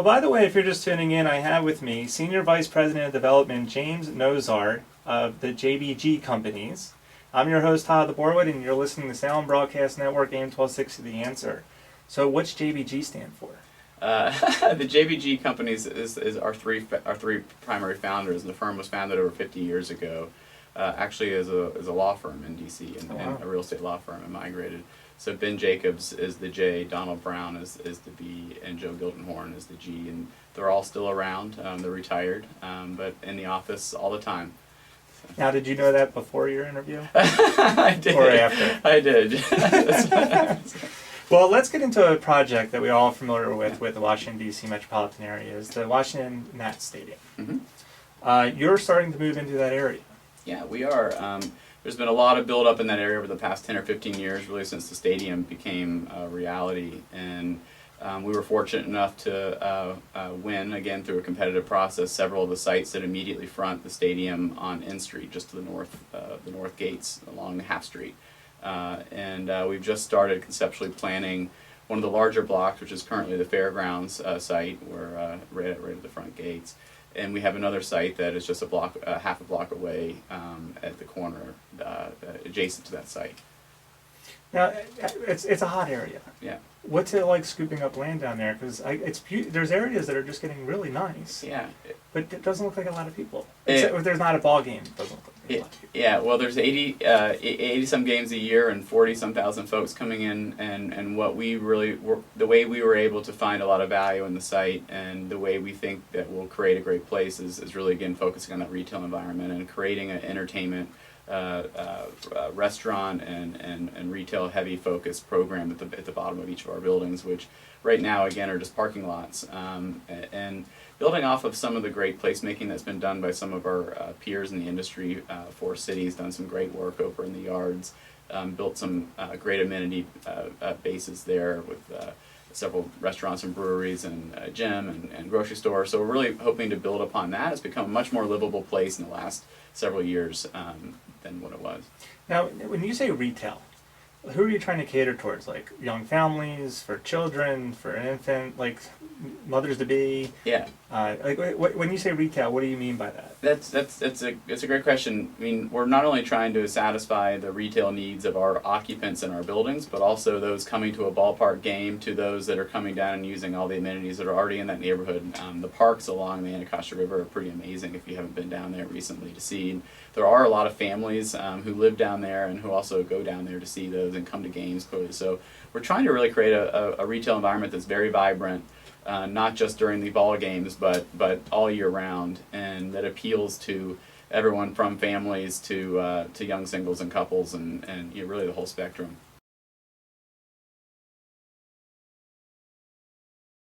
Well, by the way, if you're just tuning in, I have with me Senior Vice President of Development James Nozar of the JBG Companies. I'm your host, Todd Borwood, and you're listening to Sound Broadcast Network AM 1260 The Answer. So what's JBG stand for? The JBG Companies is our three primary founders, and the firm was founded over 50 years ago. Actually, as a law firm in DC, and a real estate law firm, and migrated. So Ben Jacobs is the J, Donald Brown is the B, and Joe Gildenhorn is the G, and they're all still around. They're retired, but in the office all the time. So. Now, did you know that before your interview? I did. Or after? I did. Well, let's get into a project that we're all familiar with the Washington, D.C. metropolitan area, is the Washington Nats Stadium. Mm-hmm. You're starting to move into that area. Yeah, we are. There's been a lot of build-up in that area over the past 10 or 15 years, really since the stadium became a reality. And we were fortunate enough to win, again through a competitive process, several of the sites that immediately front the stadium on N Street, just to the north gates along Half Street. And we've just started conceptually planning one of the larger blocks, which is currently the Fairgrounds site, where right at the front gates. And we have another site that is just half a block away at the corner, adjacent to that site. Now, it's a hot area. Yeah. What's it like scooping up land down there? Because there's areas that are just getting really nice. Yeah. But it doesn't look like a lot of people. Except if there's not a ball game, it doesn't look like a lot of people. Yeah, well, there's 80 some games a year and 40 some thousand folks coming in, and what we really the way we were able to find a lot of value in the site, and the way we think that we'll create a great place is really, again, focusing on that retail environment and creating an entertainment restaurant and retail heavy focused program at the bottom of each of our buildings, which right now again are just parking lots, and building off of some of the great placemaking that's been done by some of our peers in the industry. Forest City's done some great work over in the yards, built some great amenity bases there with several restaurants and breweries and a gym and grocery store. So we're really hoping to build upon that. It's become a much more livable place in the last several years than what it was. Now, when you say retail, who are you trying to cater towards? Like young families, for children, for an infant, like mothers to be? Yeah. When you say retail, what do you mean by that? That's a great question. I mean, we're not only trying to satisfy the retail needs of our occupants in our buildings, but also those coming to a ballpark game, to those that are coming down and using all the amenities that are already in that neighborhood. The parks along the Anacostia River are pretty amazing if you haven't been down there recently to see. And there are a lot of families who live down there and who also go down there to see those and come to games clearly. So we're trying to really create a retail environment that's very vibrant, not just during the ball games, but all year round, and that appeals to everyone from families to young singles and couples, and really the whole spectrum.